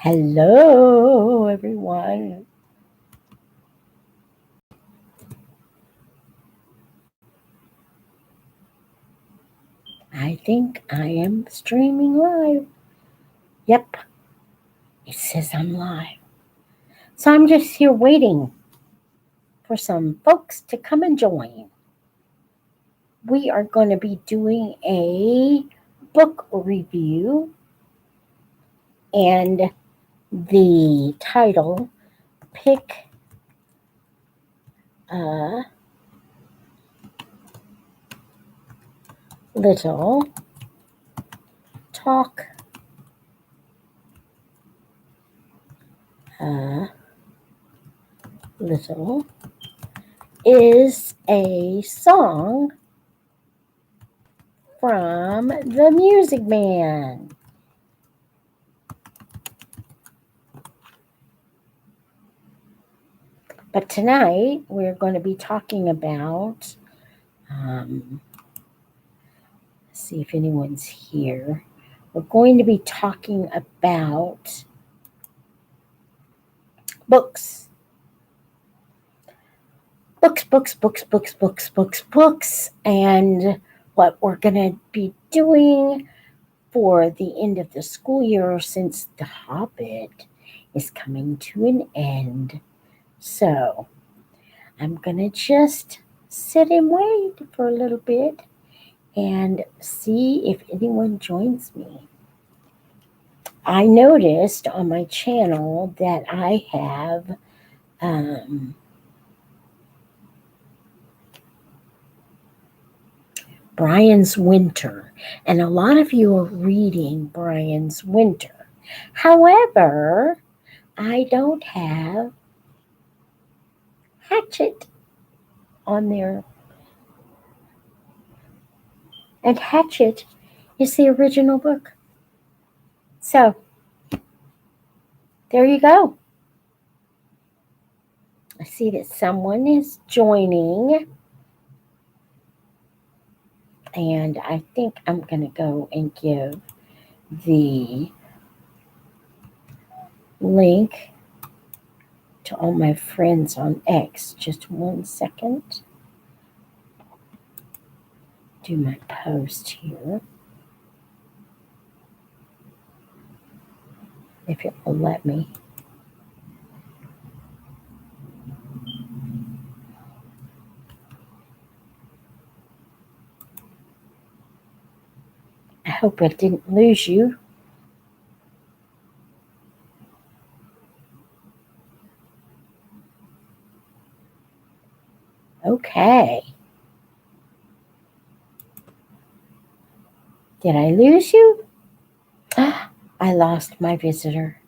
Hello, everyone. I think I am streaming live. Yep, it says I'm live. So I'm just here waiting for some folks to come and join. We are going to be doing a book review, and the title, Pick a Little, Talk a Little, is a song from the Music Man. But tonight we're going to be talking about, let's see if anyone's here. We're going to be talking about books. Books. And what we're going to be doing for the end of the school year, since The Hobbit is coming to an end. So I'm going to just sit and wait for a little bit and see if anyone joins me. I noticed on my channel that I have Brian's Winter, and a lot of you are reading Brian's Winter. However, I don't have Hatchet on there. And Hatchet is the original book. So, there you go. I see that someone is joining. And I think I'm going to go and give the link to all my friends on X. Just 1 second. Do my post here. If it will let me. I hope I didn't lose you. Okay. Did I lose you? I lost my visitor.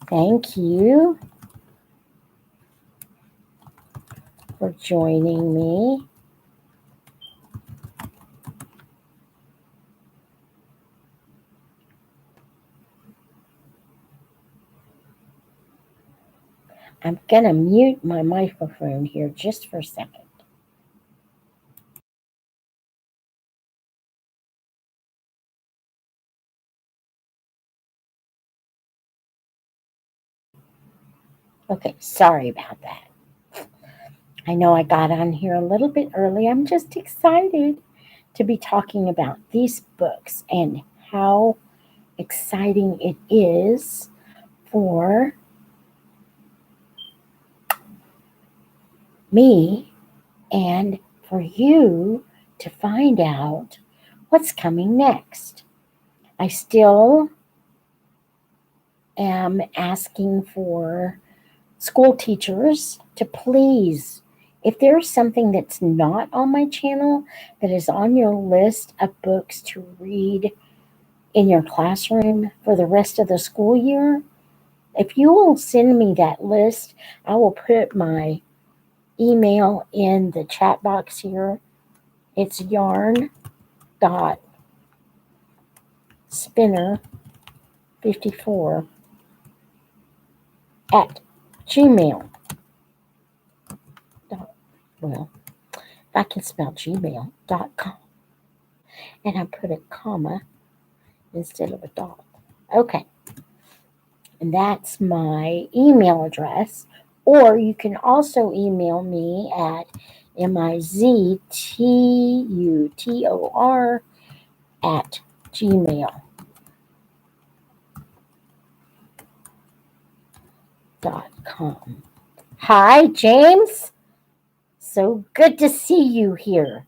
Thank you for joining me. I'm going to mute my microphone here just for a second. Okay, sorry about that. I know I got on here a little bit early. I'm just excited to be talking about these books and how exciting it is for me and for you to find out what's coming next. I still am asking for school teachers to please, if there's something that's not on my channel that is on your list of books to read in your classroom for the rest of the school year, if you will send me that list, I will put my email in the chat box here. It's yarn.spinner54 at gmail. Well, if I can spell gmail.com. And I put a comma instead of a dot. Okay. And that's my email address. Or you can also email me at miztutor@gmail.com. Hi, James. So good to see you here.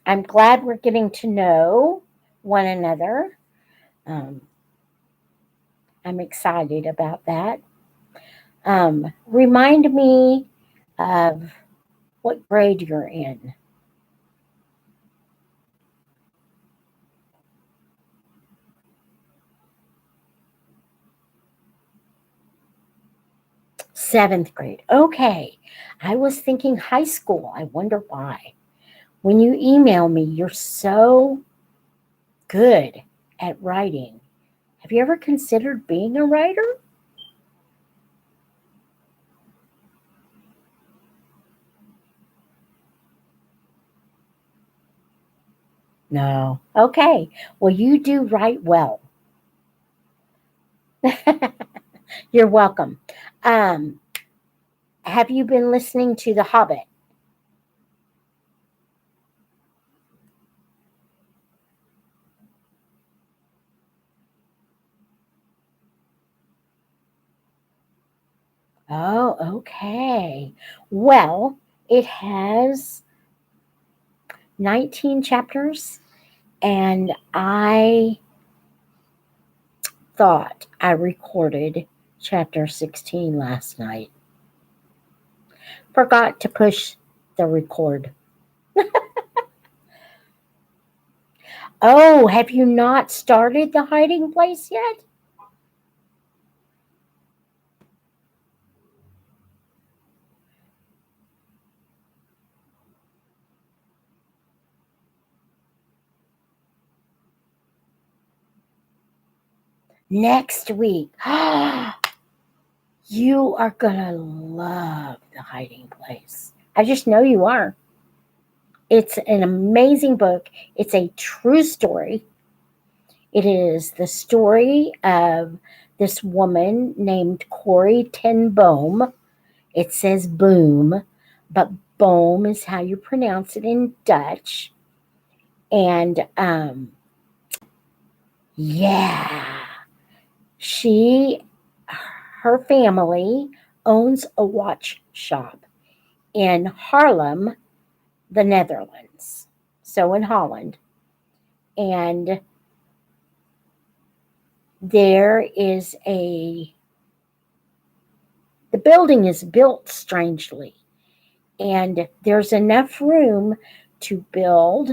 I'm glad we're getting to know one another. Um, I'm excited about that. Remind me of what grade you're in. Seventh grade. Okay. I was thinking high school. I wonder why. When you email me, you're so good at writing. Have you ever considered being a writer? No. Okay. Well, you do write well. You're welcome. Um, have you been listening to The Hobbit? Oh, okay. Well, it has 19 chapters, and I thought I recorded chapter 16 last night. Forgot to push the record. Oh, have you not started the hiding place yet? Next week. You are going to love the hiding place. I just know you are. It's an amazing book. It's a true story. It is the story of this woman named Corrie ten Boom. It says boom, but boom is how you pronounce it in Dutch. And yeah, she, her family owns a watch shop in Haarlem, the Netherlands. So in Holland. And there is the building is built strangely. And there's enough room to build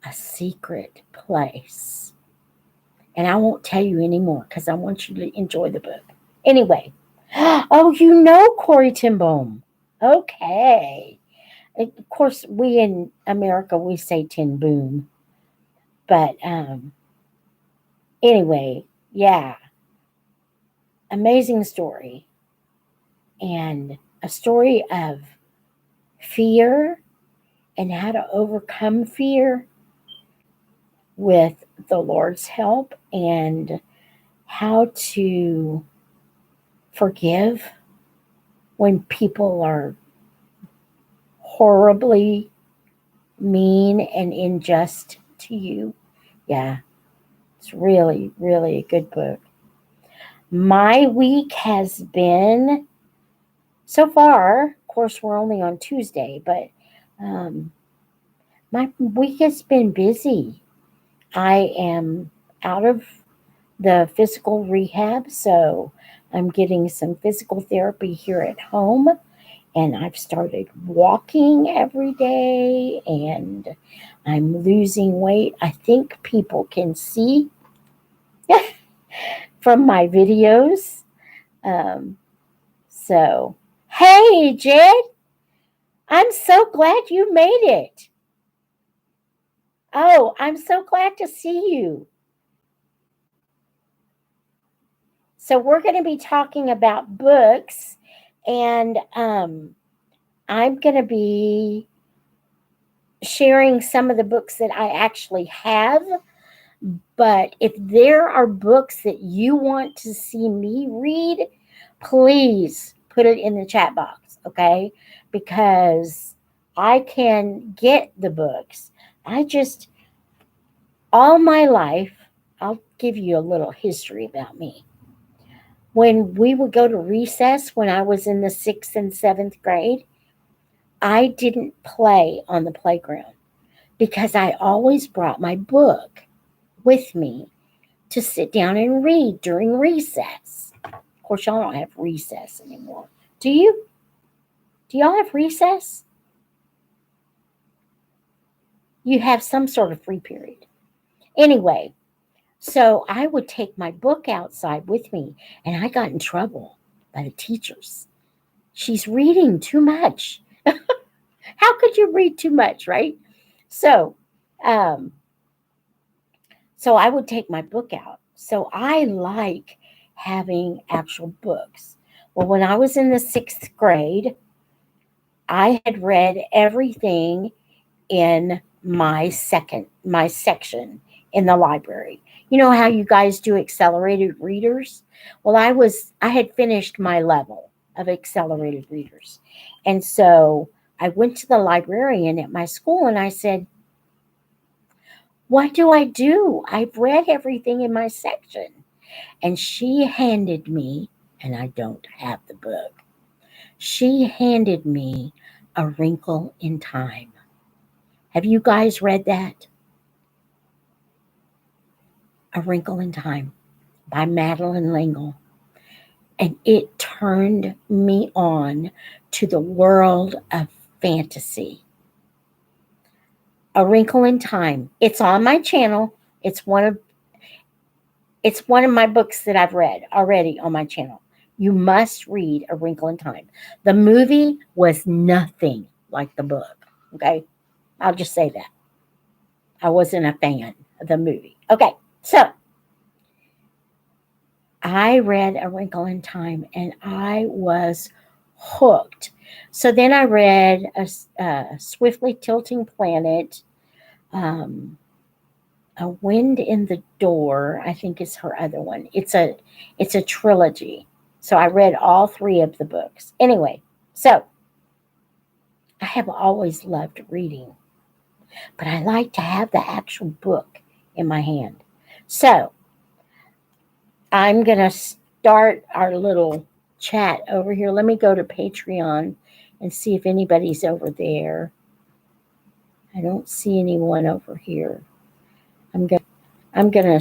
a secret place. And I won't tell you anymore because I want you to enjoy the book. Anyway, oh, you know Corrie ten Boom. Okay. Of course, we in America, we say ten boom. But anyway, yeah, amazing story. And a story of fear and how to overcome fear with the Lord's help and how to forgive when people are horribly mean and unjust to you. Yeah, it's really, really a good book. My week has been so far, of course, we're only on Tuesday, but um, my week has been busy. I am out of the physical rehab, so I'm getting some physical therapy here at home. And I've started walking every day and I'm losing weight. I think people can see from my videos. Um, so, hey, Jed, I'm so glad you made it. Oh, I'm so glad to see you. So, we're going to be talking about books, and I'm going to be sharing some of the books that I actually have. But if there are books that you want to see me read, please put it in the chat box, okay? Because I can get the books. I just, all my life, I'll give you a little history about me. When we would go to recess when I was in the 6th and 7th grade, I didn't play on the playground because I always brought my book with me to sit down and read during recess. Of course, y'all don't have recess anymore. Do you? Do y'all have recess? You have some sort of free period. Anyway, so I would take my book outside with me, and I got in trouble by the teachers. She's reading too much. How could you read too much, right? So, um, so I would take my book out. So I like having actual books. Well, when I was in the 6th grade, I had read everything in my section in the library. You know how you guys do accelerated readers? Well, I had finished my level of accelerated readers. And so I went to the librarian at my school and I said, "What do I do? I've read everything in my section." And she handed me, and I don't have the book, she handed me A Wrinkle in Time. Have you guys read that? A Wrinkle in Time by Madeline L'Engle. And it turned me on to the world of fantasy. A Wrinkle in Time. It's on my channel. It's one of my books that I've read already on my channel. You must read A Wrinkle in Time. The movie was nothing like the book. Okay? I'll just say that. I wasn't a fan of the movie. Okay, so I read A Wrinkle in Time and I was hooked. So then I read a Swiftly Tilting Planet, A Wind in the Door, I think is her other one. It's a trilogy. So I read all 3 of the books. Anyway, so I have always loved reading, but I like to have the actual book in my hand. So I'm going to start our little chat over here. Let me go to Patreon and see if anybody's over there. I don't see anyone over here. I'm going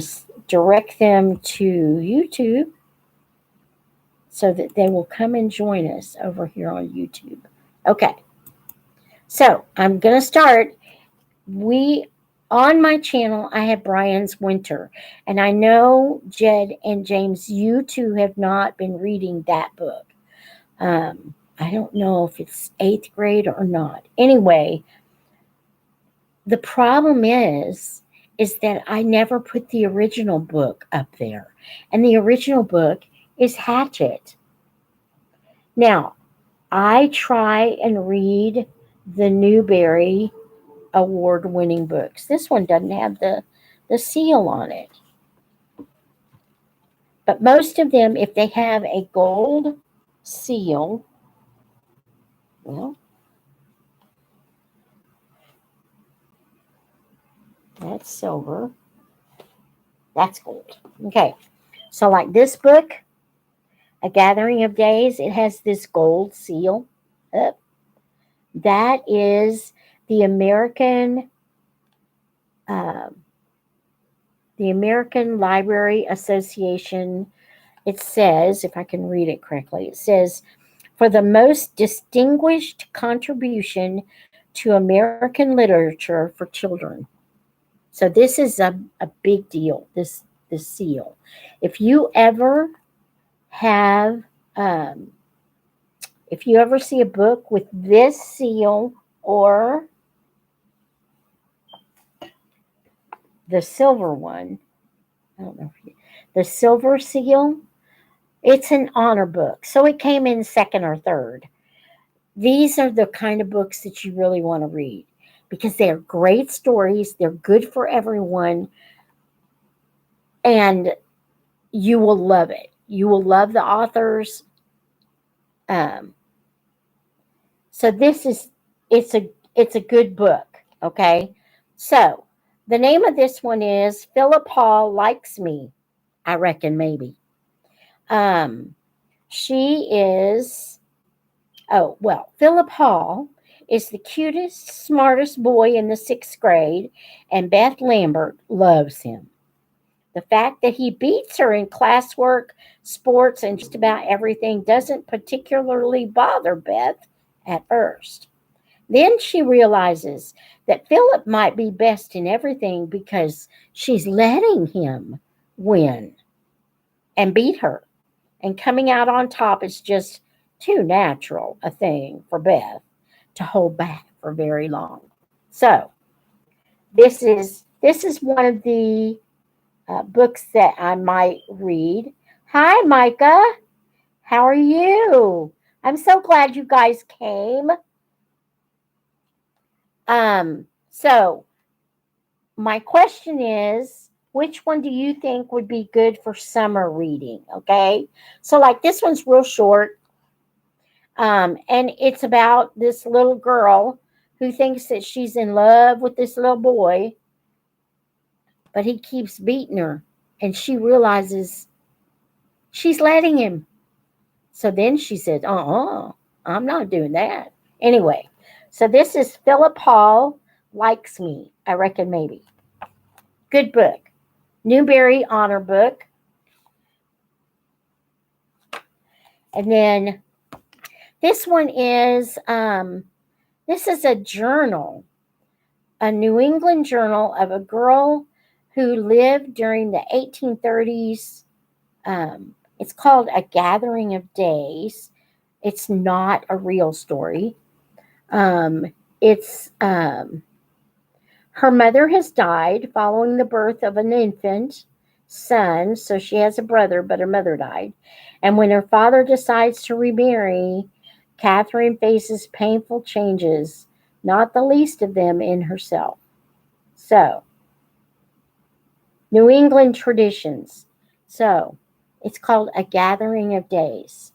to direct them to YouTube so that they will come and join us over here on YouTube. Okay. So I'm going to start. On my channel, I have Brian's Winter. And I know, Jed and James, you two have not been reading that book. I don't know if it's 8th grade or not. Anyway, the problem is that I never put the original book up there. And the original book is Hatchet. Now, I try and read the Newbery Award-winning books. This one doesn't have the seal on it. But most of them, if they have a gold seal, well, that's silver. That's gold. Okay. So like this book, A Gathering of Days, it has this gold seal up. That is the American Library Association. It says, if I can read it correctly, it says, for the most distinguished contribution to American literature for children. So this is a big deal, this seal. If you ever have, if you ever see a book with this seal or the silver one, I don't know if the silver seal, it's an honor book. So it came in 2nd or 3rd. These are the kind of books that you really want to read because they're great stories. They're good for everyone, and you will love it. You will love the authors. Um, so this is it's a good book. Okay, so the name of this one is Philip Hall Likes Me. I reckon maybe. Um, she is Philip Hall is the cutest, smartest boy in the 6th grade, and Beth Lambert loves him. The fact that he beats her in classwork, sports, and just about everything doesn't particularly bother Beth at first. Then she realizes that Philip might be best in everything because she's letting him win and beat her. And coming out on top is just too natural a thing for Beth to hold back for very long. So this is one of the books that I might read. Hi, Micah. How are you? I'm so glad you guys came. So my question is, which one do you think would be good for summer reading? Okay. So like this one's real short. And it's about this little girl who thinks that she's in love with this little boy, but he keeps beating her, and she realizes she's letting him. So then she says, I'm not doing that. Anyway, so this is Philip Hall Likes Me. I reckon maybe. Good book. Newbery Honor book. And then this one is, this is a journal, a New England journal of a girl who lived during the 1830s. It's called A Gathering of Days. It's not a real story. It's her mother has died following the birth of an infant son, so she has a brother, but her mother died. And when her father decides to remarry, Catherine faces painful changes, not the least of them in herself. So, New England traditions. So, it's called A Gathering of Days.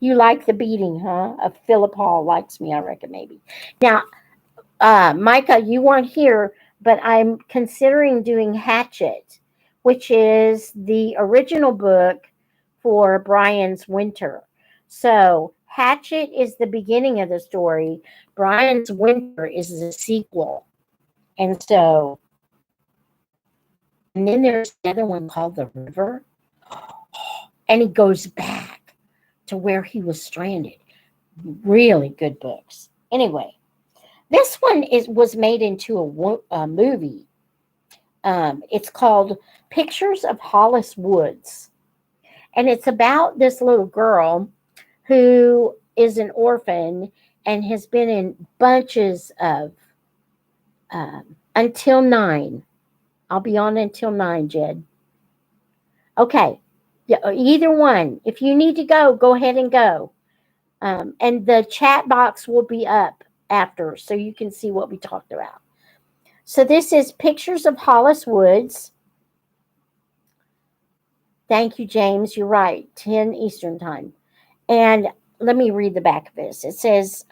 You like the beating, huh? Of Philip Hall Likes Me, I reckon, maybe. Now, Micah, you weren't here, but I'm considering doing Hatchet, which is the original book for Brian's Winter. So Hatchet is the beginning of the story. Brian's Winter is the sequel. And so, and then there's another one called The River. And he goes back to where he was stranded. Really good books. Anyway, this one was made into a movie. It's called Pictures of Hollis Woods. And it's about this little girl who is an orphan and has been in bunches of Until 9. I'll be on Until 9, Jed. Okay. Yeah, either one. If you need to go ahead and go. And the chat box will be up after so you can see what we talked about. So this is Pictures of Hollis Woods. Thank you, James. You're right. 10 Eastern time. And let me read the back of this. It says,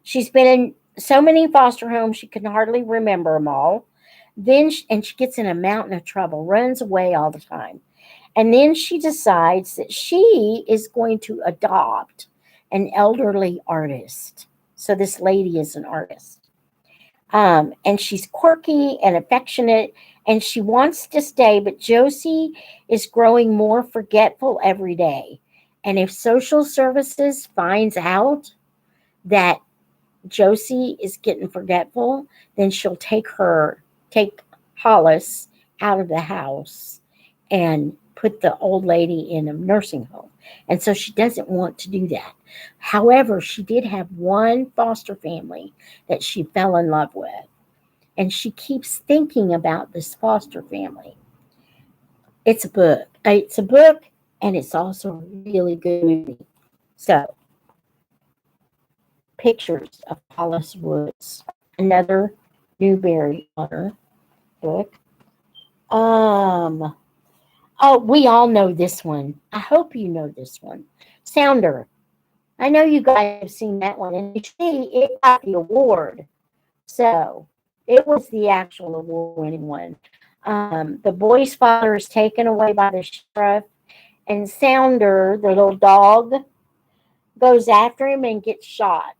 she's been in so many foster homes she can hardly remember them all. Then she gets in a mountain of trouble, runs away all the time. And then she decides that she is going to adopt an elderly artist. So this lady is an artist. And she's quirky and affectionate, and she wants to stay, but Josie is growing more forgetful every day. And if social services finds out that Josie is getting forgetful, then she'll take Hollis out of the house and put the old lady in a nursing home. And so she doesn't want to do that. However, she did have one foster family that she fell in love with. And she keeps thinking about this foster family. It's a book. And it's also a really good movie. So, pictures of Hollis Woods, another Newbery Honor book. Oh, we all know this one. I hope you know this one. Sounder. I know you guys have seen that one, and you see it got the award. So it was the actual award-winning one. The boy's father is taken away by the sheriff, and Sounder, the little dog, goes after him and gets shot.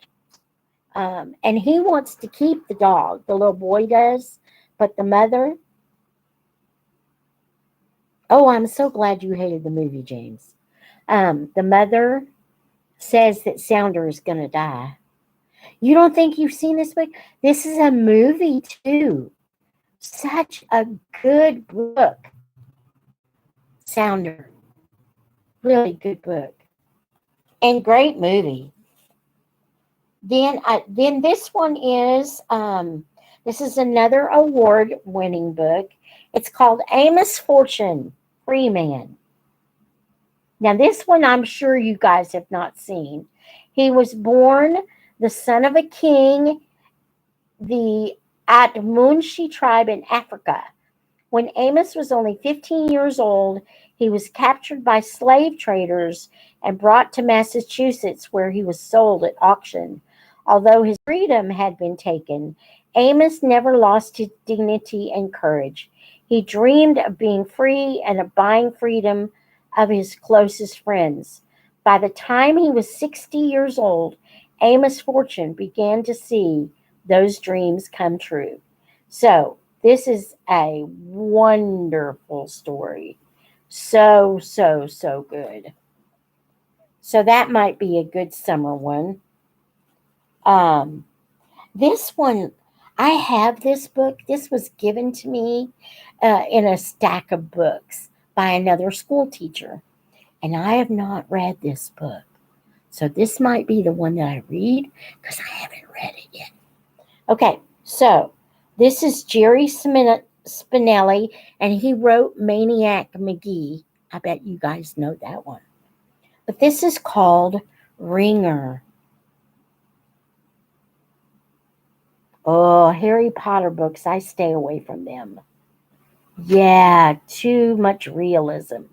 And he wants to keep the dog, the little boy does, but the mother. Oh, I'm so glad you hated the movie, James. The mother says that Sounder is going to die. You don't think you've seen this book? This is a movie, too. Such a good book. Sounder. Really good book. And great movie. Then this one is, this is another award-winning book. It's called Amos Fortune, Free Man. Now, this one I'm sure you guys have not seen. He was born the son of a king, the Atmunshi tribe in Africa. When Amos was only 15 years old, he was captured by slave traders and brought to Massachusetts, where he was sold at auction. Although his freedom had been taken, Amos never lost his dignity and courage. He dreamed of being free and of buying freedom of his closest friends. By the time he was 60 years old, Amos Fortune began to see those dreams come true. So, this is a wonderful story. So good. So that might be a good summer one. This one, I have this book. This was given to me in a stack of books by another school teacher. And I have not read this book. So this might be the one that I read because I haven't read it yet. Okay, so this is Jerry Spinelli, and he wrote Maniac McGee. I bet you guys know that one. But this is called Ringer. Oh, Harry Potter books, I stay away from them. Yeah, too much realism.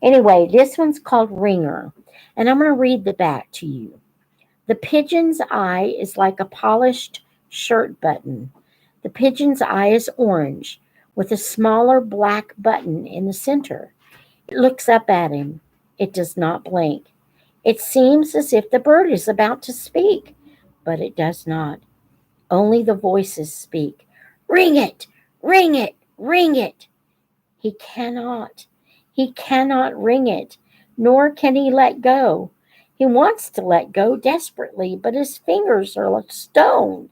Anyway, this one's called Ringer, and I'm going to read the back to you. The pigeon's eye is like a polished shirt button. The pigeon's eye is orange, with a smaller black button in the center. It looks up at him. It does not blink. It seems as if the bird is about to speak, but it does not. Only the voices speak. Ring it, ring it, ring it. He cannot ring it, nor can he let go. He wants to let go desperately, but his fingers are like stone.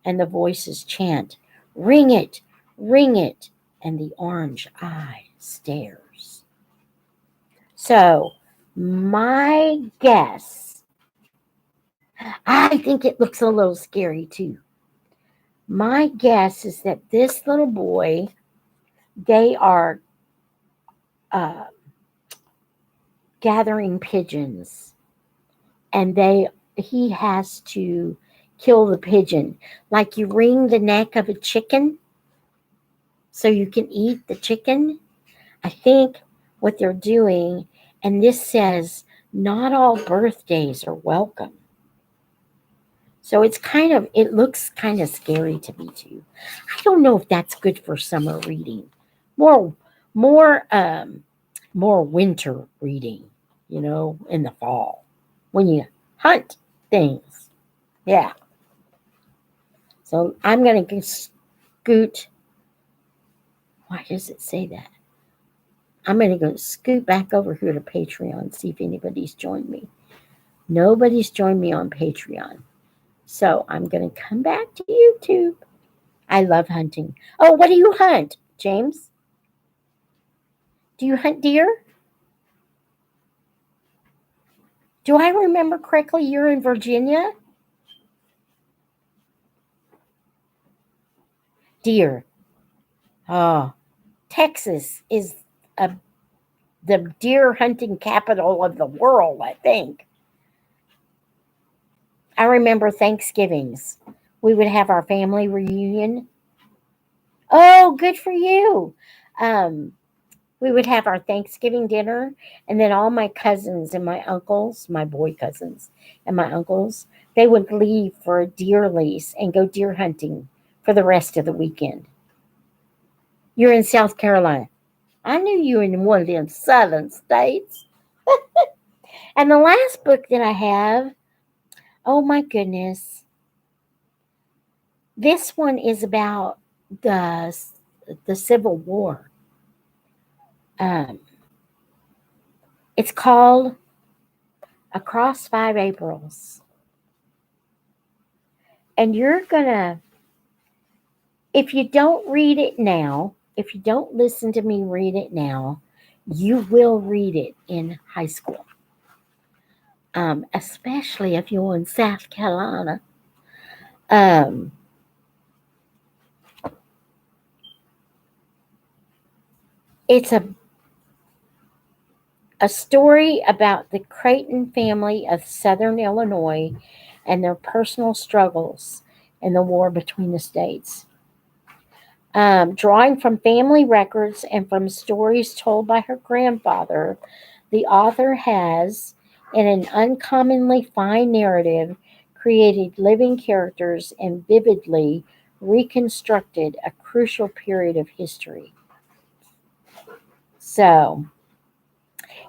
And the voices chant, ring it, and the orange eye stares. So, my guess, I think it looks a little scary too. My guess is that this little boy, they are gathering pigeons, and he has to kill the pigeon. Like you wring the neck of a chicken so you can eat the chicken. I think what they're doing, and this says, not all birthdays are welcome. So it looks kind of scary to me too. I don't know if that's good for summer reading. More winter reading, in the fall when you hunt things. Yeah. So I'm going to scoot. Why does it say that? I'm going to go scoot back over here to Patreon and see if anybody's joined me. Nobody's joined me on Patreon. So I'm going to come back to YouTube. I love hunting. Oh, what do you hunt, James? Do you hunt deer? Do I remember correctly you're in Virginia? Deer. Oh, Texas is the deer hunting capital of the world, I think. I remember Thanksgivings. We would have our family reunion. Oh, good for you. Um, we would have our Thanksgiving dinner, and then all my cousins and my uncles, my boy cousins and my uncles, they would leave for a deer lease and go deer hunting for the rest of the weekend. You're in South Carolina. I knew you were in one of them southern states. And the last book that I have, oh my goodness, this one is about the the Civil War. Um, it's called Across Five Aprils. And you're going to, if you don't read it now, if you don't listen to me read it now, you will read it in high school, especially if you're in South Carolina. Um, it's a story about the Creighton family of Southern Illinois and their personal struggles in the war between the states. Drawing from family records and from stories told by her grandfather, the author has, in an uncommonly fine narrative, created living characters and vividly reconstructed a crucial period of history. So,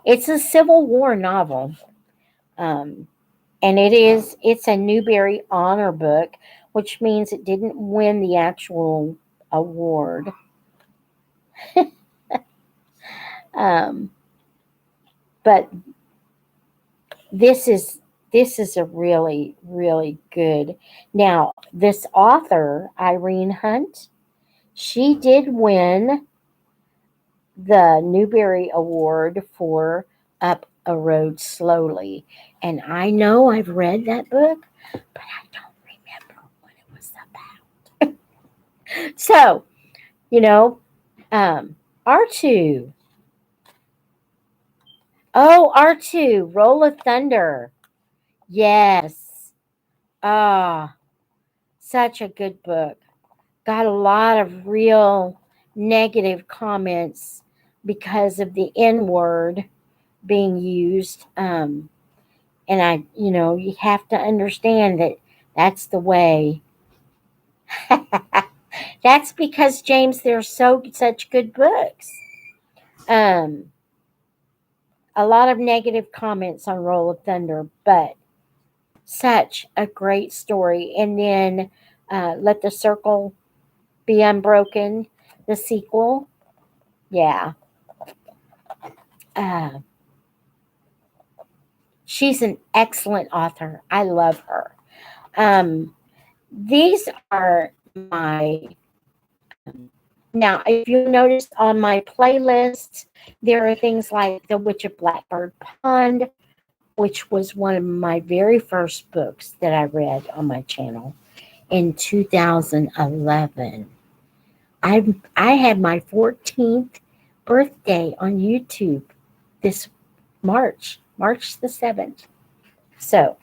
it's a Civil War novel. Um, and it's a Newbery Honor book, which means it didn't win the actual award. Um, but this is a really good. Now, this author, Irene Hunt, she did win the Newbery Award for Up a Road Slowly. And I know I've read that book, but I don't remember what it was about. So, you know, R2. Oh, R2, Roll of Thunder. Yes. Ah, such a good book. Got a lot of real negative comments because of the N word being used. And you have to understand that that's the way. That's because, James, they're such good books. Um, a lot of negative comments on Roll of Thunder, but such a great story. And then Let the Circle Be Unbroken, the sequel. Yeah. Uh, she's an excellent author. I love her. Um, these are my. Now, if you notice on my playlist, there are things like The Witch of Blackbird Pond, which was one of my very first books that I read on my channel in 2011. I had my 14th birthday on YouTube this March the 7th. So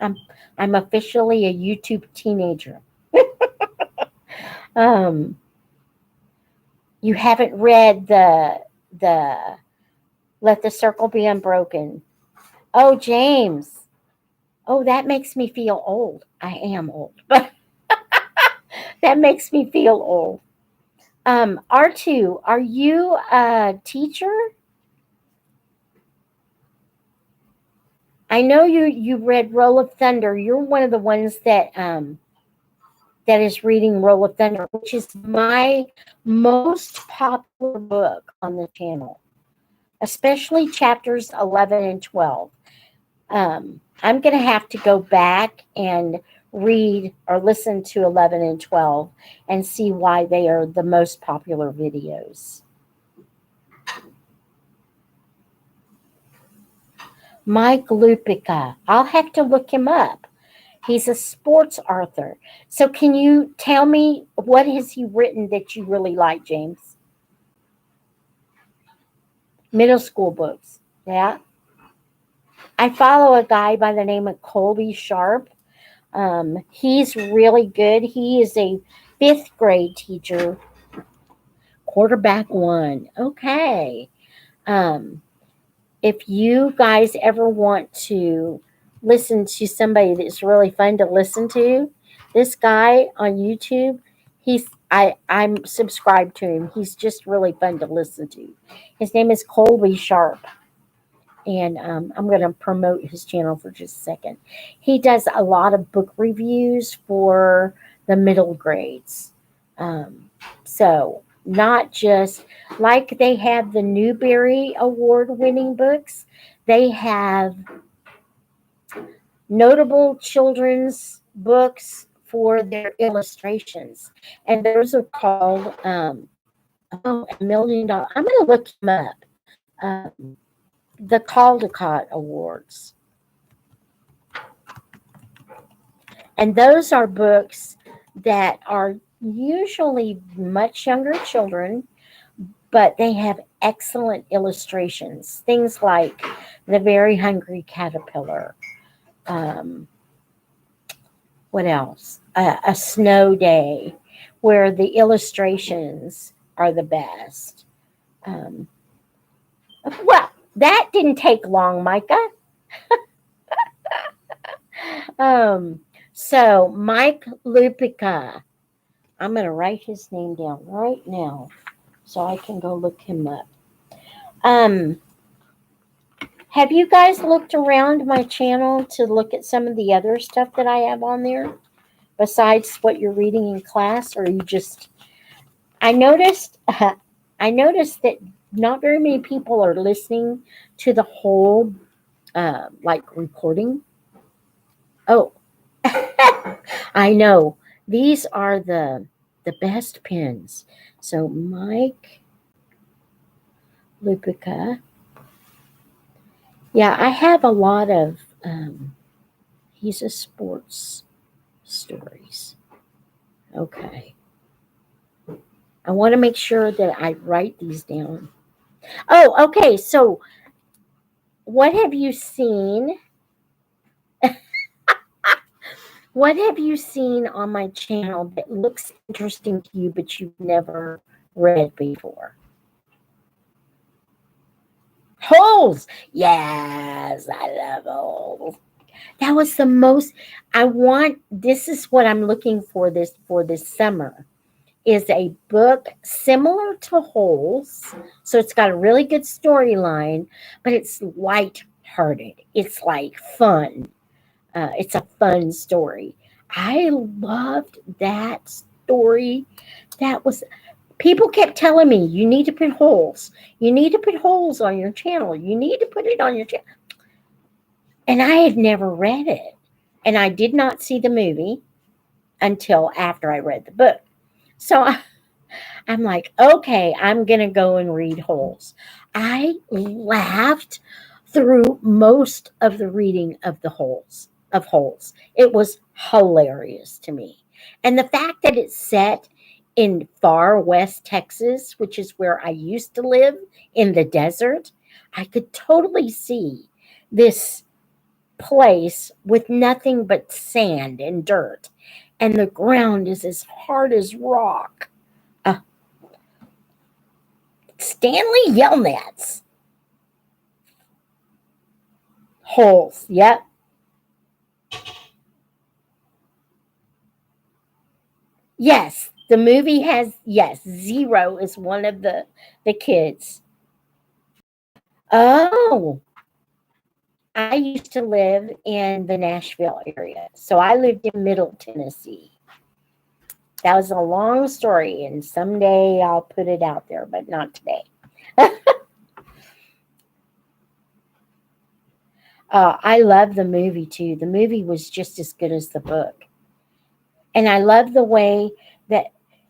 I'm I'm officially a YouTube teenager. Um, you haven't read the Let the Circle Be Unbroken. Oh, James. Oh, that makes me feel old. I am old, but that makes me feel old. R2, are you a teacher? I know you read Roll of Thunder. You're one of the ones that is reading Roll of Thunder, which is my most popular book on the channel, especially chapters 11 and 12. I'm going to have to go back and read or listen to 11 and 12 and see why they are the most popular videos. Mike Lupica. I'll have to look him up. He's a sports author. So can you tell me what has he written that you really like, James? Middle school books. Yeah. I follow a guy by the name of Colby Sharp. He's really good. He is a fifth grade teacher, quarterback one. Okay. Um, if you guys ever want to listen to somebody that's really fun to listen to, this guy on YouTube, I'm subscribed to him. He's just really fun to listen to. His name is Colby Sharp, and I'm going to promote his channel for just a second. He does a lot of book reviews for the middle grades. So not just like they have the Newbery Award winning books, they have notable children's books for their illustrations. And those are called, $1 million. I'm going to look him up. The Caldecott Awards. And those are books that are usually much younger children, but they have excellent illustrations. Things like The Very Hungry Caterpillar. What else? A Snow Day, where the illustrations are the best. Well, that didn't take long, Micah. So Mike Lupica, I'm going to write his name down right now so I can go look him up. Have you guys looked around my channel to look at some of the other stuff that I have on there besides what you're reading in class, or you just? I noticed that not very many people are listening to the whole like recording. Oh, I know. These are the best pens. So Mike Lupica. Yeah, I have a lot of he's a sports stories. Okay. I want to make sure that I write these down. Oh, okay. So what have you seen? What have you seen on my channel that looks interesting to you, but you've never read before? Holes. Yes, I love holes. That was the most this is what I'm looking for this summer, is a book similar to Holes. So it's got a really good storyline, but it's light-hearted. It's like fun. It's a fun story. I loved that story. People kept telling me, you need to put Holes. You need to put Holes on your channel. You need to put it on your channel. And I had never read it. And I did not see the movie until after I read the book. So I'm like, okay, I'm going to go and read Holes. I laughed through most of the reading of Holes. It was hilarious to me. And the fact that it's set in far west Texas, which is where I used to live in the desert, I could totally see this place with nothing but sand and dirt, and the ground is as hard as rock. Stanley Yelnats. Holes, yep. Yes, the movie has, yes, Zero is one of the kids. Oh, I used to live in the Nashville area. So I lived in Middle Tennessee. That was a long story, and someday I'll put it out there, but not today. I love the movie too. The movie was just as good as the book. And I love the way that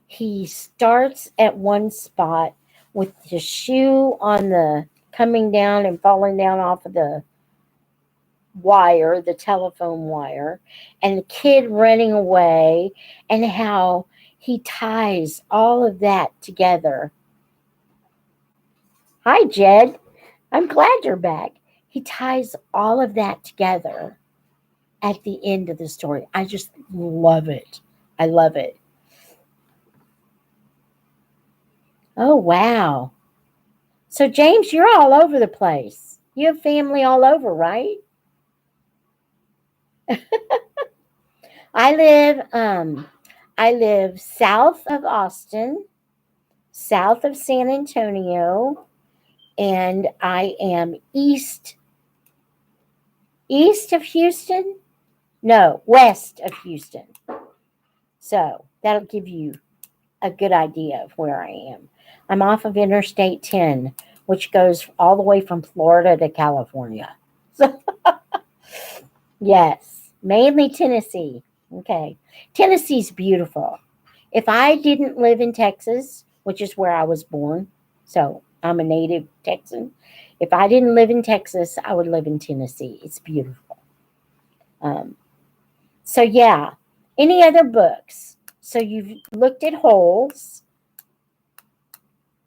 he starts at one spot with the shoe on the coming down and falling down off of the wire, the telephone wire, and the kid running away, and how he ties all of that together. Hi, Jed. I'm glad you're back. he ties all of that together at the end of the story. I just love it. I love it. Oh, wow. So, James, you're all over the place. You have family all over, right? I live I live south of Austin, south of San Antonio, and I am east of Houston. No, west of Houston. So that'll give you a good idea of where I am. I'm off of Interstate 10, which goes all the way from Florida to California. So, yes, mainly Tennessee. Okay. Tennessee's beautiful. If I didn't live in Texas, which is where I was born, so I'm a native Texan. If I didn't live in Texas, I would live in Tennessee. It's beautiful. Um, so, yeah. Any other books? So, you've looked at Holes.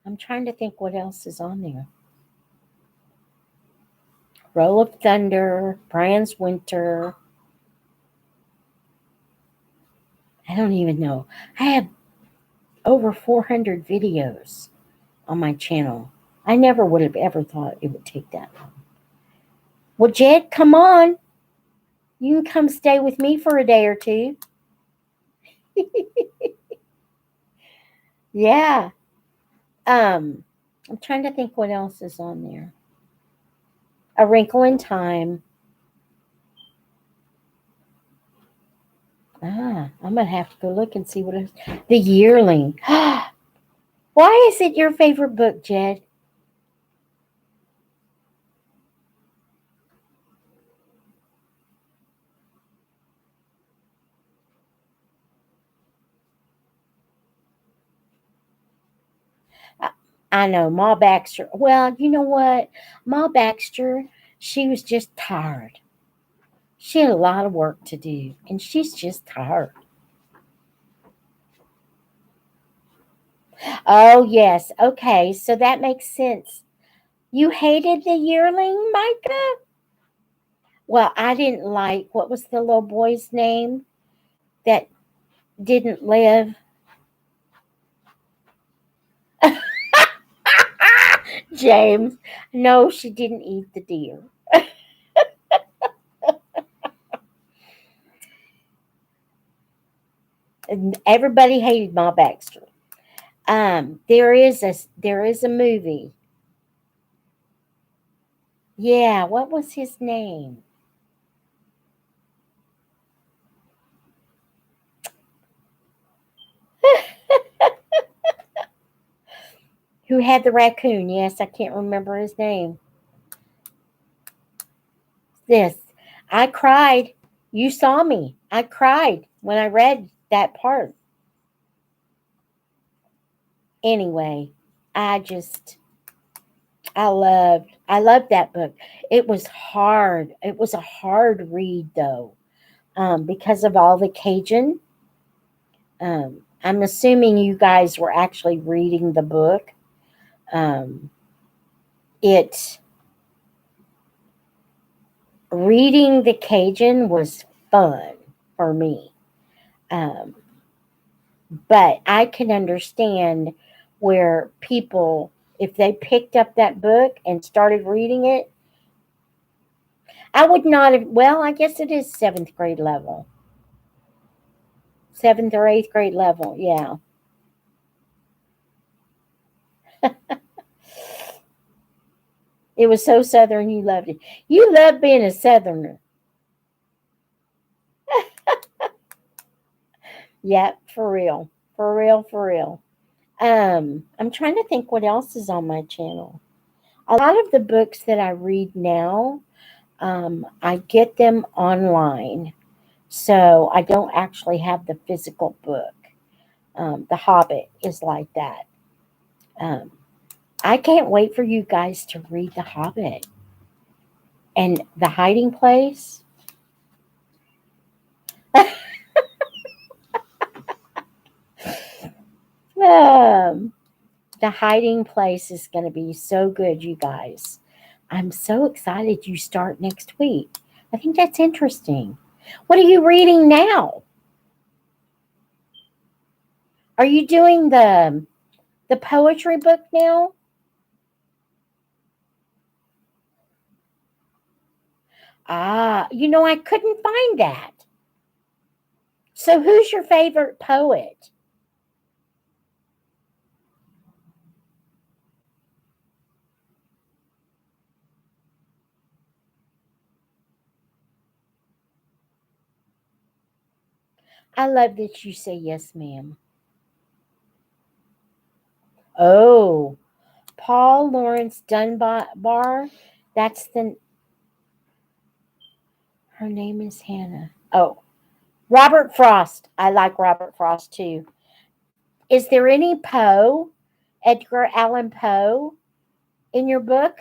I'm trying to think what else is on there. Roll of Thunder, Brian's Winter. I don't even know. I have over 400 videos on my channel. I never would have ever thought it would take that long. Well, Jed, come on. You can come stay with me for a day or two. Yeah. I'm trying to think what else is on there. A Wrinkle in Time. I'm gonna have to go look and see what it is. The Yearling. Why is it your favorite book, Jed? I, I know, Ma Baxter. Well, you know what? Ma Baxter, she was just tired. She had a lot of work to do, and she's just tired. Oh, yes. Okay, so that makes sense. You hated The Yearling, Micah? Well, I didn't like, what was the little boy's name that didn't live? James. No, she didn't eat the deer. And everybody hated Ma Baxter. There is a movie. Yeah, what was his name? Who had the raccoon? Yes, I can't remember his name. This. I cried. You saw me. I cried when I read that part. Anyway, I just I loved that book. It was hard. It was a hard read though, because of all the Cajun. I'm assuming you guys were actually reading the book. Um, it Reading the Cajun was fun for me. Um, but I can understand where people, if they picked up that book and started reading it, I would not have. Well, I guess it is seventh grade level, seventh or eighth grade level. Yeah, it was so southern. You loved it. You love being a southerner. Yep, for real, for real, for real. I'm trying to think what else is on my channel. A lot of the books that I read now, I get them online, so I don't actually have the physical book. The Hobbit is like that. Um, I can't wait for you guys to read The Hobbit and The Hiding Place. Um, the Hiding Place is going to be so good, you guys. I'm so excited you start next week. I think that's interesting. What are you reading now? Are you doing the poetry book now? Ah, I couldn't find that. So who's your favorite poet? I love that you say yes, ma'am. Oh, Paul Lawrence Dunbar. That's her name is Hannah. Oh, Robert Frost. I like Robert Frost too. Is there any Poe, Edgar Allan Poe, in your book?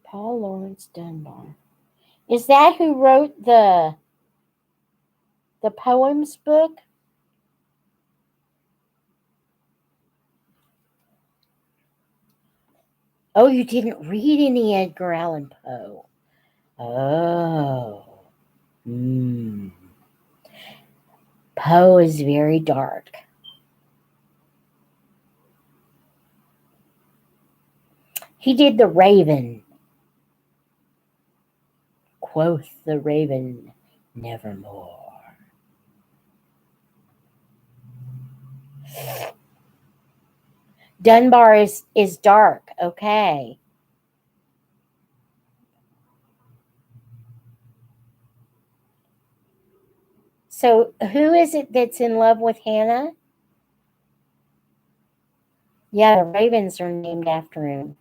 Paul Lawrence Dunbar. Is that who wrote the poems book? Oh, you didn't read any Edgar Allan Poe. Oh. Hmm. Poe is very dark. He did The Raven. Quoth the Raven, nevermore. Dunbar is dark. Okay. So who is it that's in love with Hannah? Yeah, the Ravens are named after him.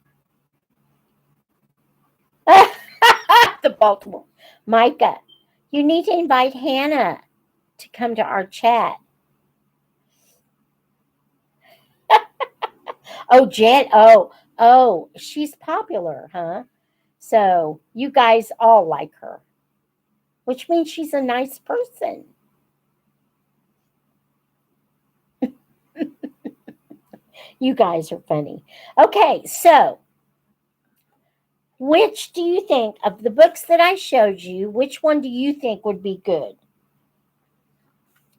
The Baltimore. Micah, you need to invite Hannah to come to our chat. Oh, Jet. Oh, she's popular, huh? So you guys all like her, which means she's a nice person. You guys are funny. Okay, so which do you think of the books that I showed you? Which one do you think would be good?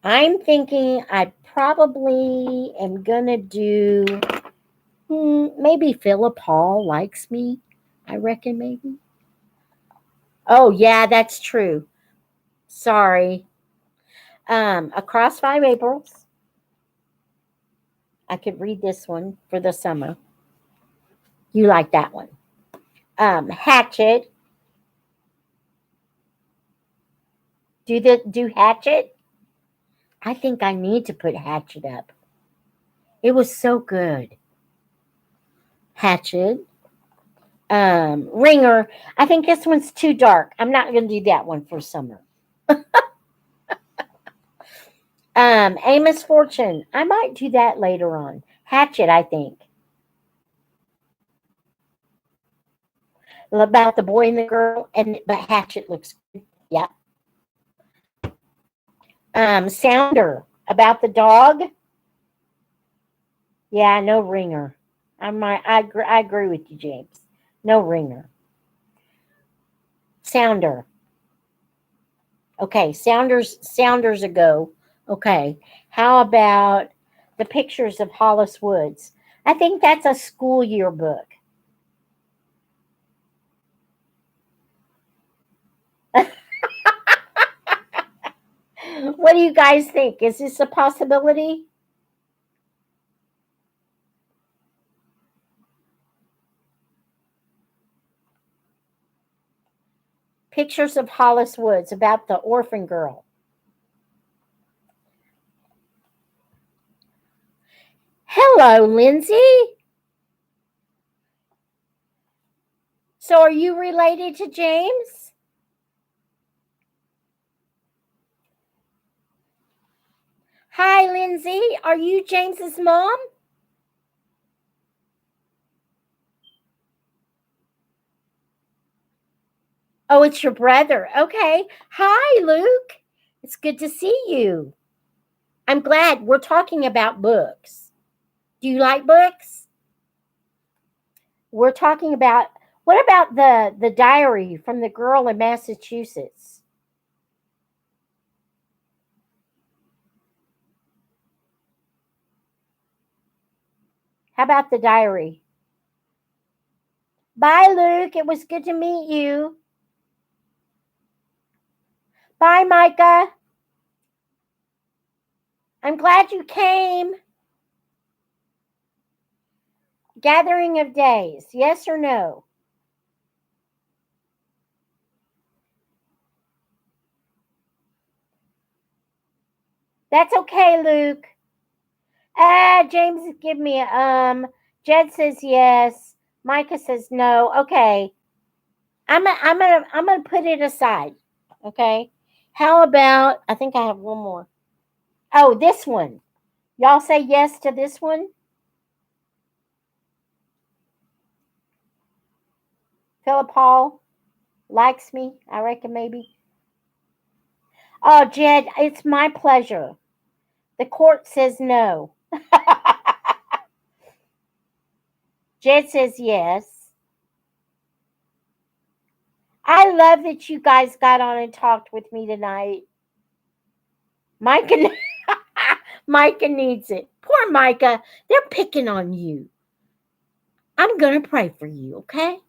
I'm thinking I probably am gonna do maybe Philip Hall likes me. I reckon maybe. Oh yeah, that's true. Sorry. Across Five Aprils. I could read this one for the summer. You like that one? Hatchet. Do Hatchet? I think I need to put Hatchet up. It was so good. Hatchet. Ringer. I think this one's too dark. I'm not going to do that one for summer. Amos Fortune. I might do that later on. Hatchet, I think. About the boy and the girl, but Hatchet looks good. Yeah. Sounder. About the dog. Yeah, no ringer. I agree with you, James. No ringer. Sounder. Okay, Sounders a go. Okay. How about the pictures of Hollis Woods? I think that's a school year book. What do you guys think? Is this a possibility? Pictures of Hollis Woods about the orphan girl. Hello, Lindsay. So are you related to James? Hi, Lindsay. Are you James's mom? Oh, it's your brother. Okay. Hi, Luke. It's good to see you. I'm glad we're talking about books. Do you like books? We're talking about, what about the diary from the girl in Massachusetts? How about the diary? Bye, Luke. It was good to meet you. Bye, Micah. I'm glad you came. Gathering of days, yes or no? That's okay, Luke. James, give me a Jed says yes. Micah says no. Okay. I'm gonna put it aside. Okay. How about, I think I have one more. Oh, this one. Y'all say yes to this one? Philip Hall likes me, I reckon maybe. Oh, Jed, it's my pleasure. The court says no. Jed says yes. I love that you guys got on and talked with me tonight. Micah, Micah needs it. Poor Micah. They're picking on you. I'm gonna pray for you, okay?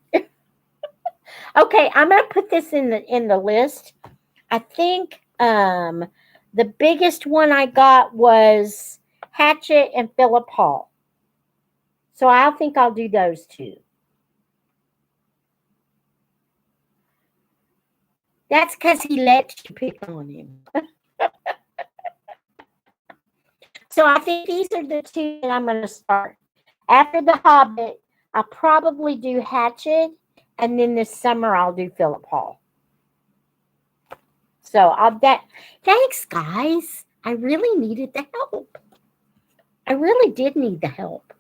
Okay, I'm gonna put this in the list. I think the biggest one I got was Hatchet and Philip Hall. So I think I'll do those two. That's because he lets you pick on him. So I think these are the two that I'm going to start. After the Hobbit, I'll probably do Hatchet, and then this summer I'll do Philip Hall. So thanks, guys. I really needed the help. I really did need the help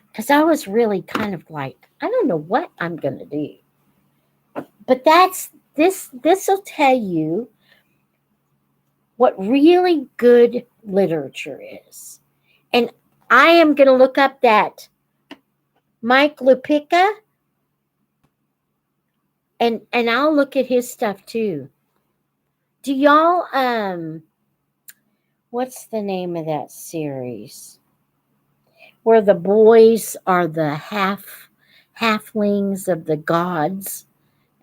because I was really kind of like, I don't know what I'm going to do. But this will tell you what really good literature is. And I am going to look up that Mike Lupica, and I'll look at his stuff too. Do y'all what's the name of that series where the boys are the halflings of the gods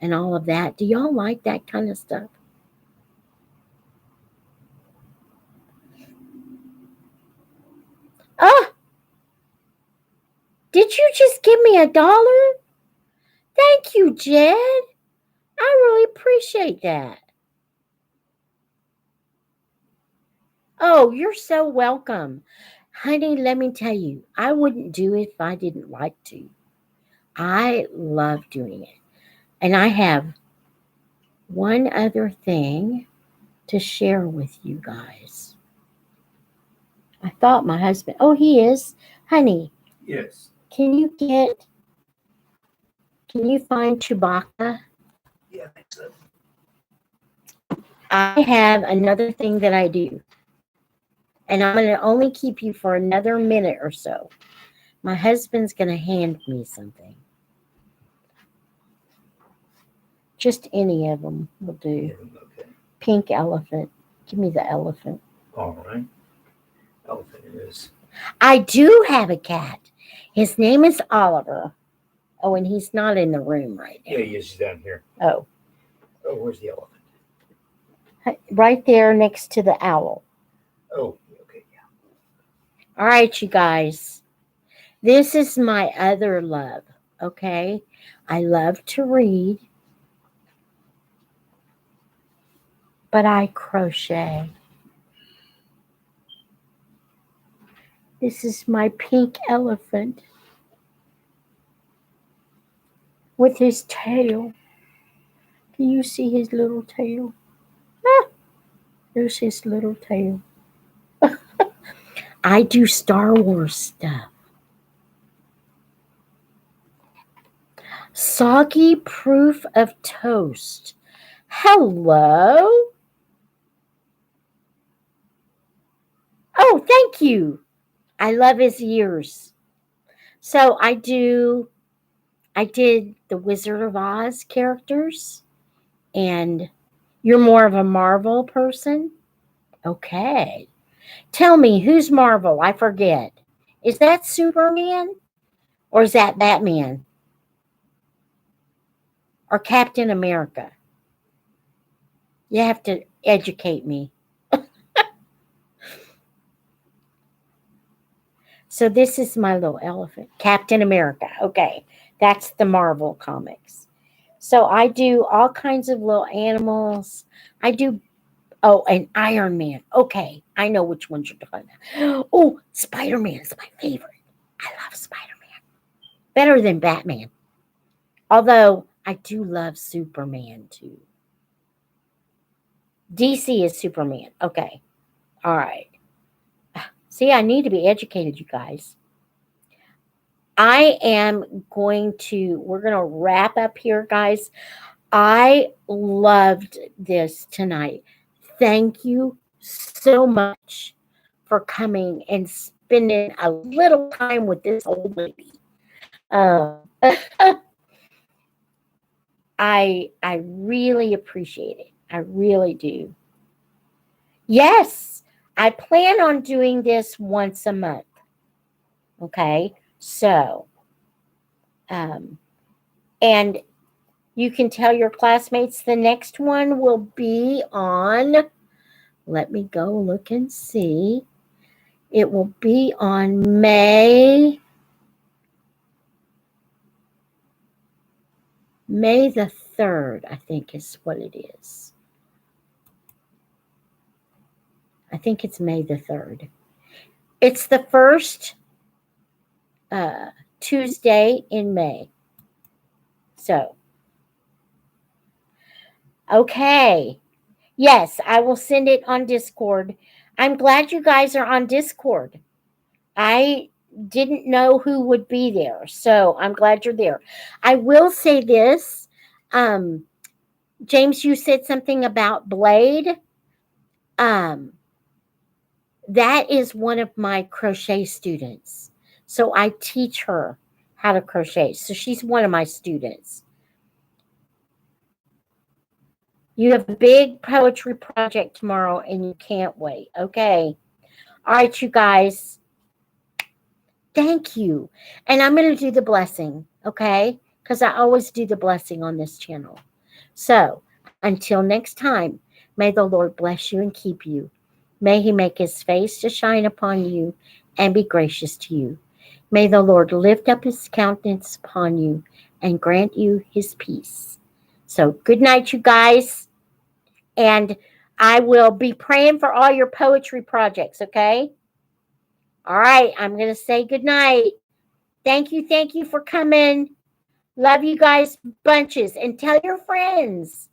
and all of that? Do y'all like that kind of stuff? Oh, did you just give me $1? Thank you, Jed. I really appreciate that. Oh, you're so welcome. Honey, let me tell you, I wouldn't do it if I didn't like to. I love doing it. And I have one other thing to share with you guys. I thought my husband, oh, he is. Honey. Yes. Can you find Chewbacca? Yeah, I think so. I have another thing that I do. And I'm going to only keep you for another minute or so. My husband's going to hand me something. Just any of them will do. Okay. Pink elephant. Give me the elephant. All right. Elephant it is. I do have a cat. His name is Oliver. Oh, and he's not in the room right now. Yeah, he is. He's down here. Oh. Oh, where's the elephant? Right there next to the owl. Oh, okay, yeah. All right, you guys. This is my other love, okay? I love to read, but I crochet. This is my pink elephant with his tail. Can you see his little tail? Ah, there's his little tail. I do Star Wars stuff. Soggy proof of toast. Hello. Oh, thank you. I love his ears. So I did the Wizard of Oz characters, and you're more of a Marvel person? Okay. Tell me, who's Marvel? I forget. Is that Superman? Or is that Batman? Or Captain America? You have to educate me. So this is my little elephant. Captain America. Okay. That's the Marvel comics. So I do all kinds of little animals. I do, oh, and Iron Man. Okay. I know which ones you're talking about. Oh, Spider Man is my favorite. I love Spider Man. Better than Batman. Although I do love Superman too. DC is Superman. Okay. All right. See, I need to be educated, you guys. We're going to wrap up here, guys. I loved this tonight. Thank you so much for coming and spending a little time with this old lady. I really appreciate it. I really do. Yes, I plan on doing this once a month. Okay, so, and you can tell your classmates the next one will be on, let me go look and see. It will be on May the 3rd, I think is what it is. I think it's May the 3rd. It's the first Tuesday in May. So, okay. Yes, I will send it on Discord. I'm glad you guys are on Discord. I didn't know who would be there, so I'm glad you're there. I will say this. James, you said something about Blade. That is one of my crochet students. So I teach her how to crochet. So she's one of my students. You have a big poetry project tomorrow and you can't wait. Okay. All right, you guys. Thank you. And I'm going to do the blessing. Okay. Because I always do the blessing on this channel. So until next time, may the Lord bless you and keep you. May he make his face to shine upon you and be gracious to you. May the Lord lift up his countenance upon you and grant you his peace. So good night, you guys. And I will be praying for all your poetry projects, okay? All right, I'm going to say good night. Thank you for coming. Love you guys bunches. And tell your friends.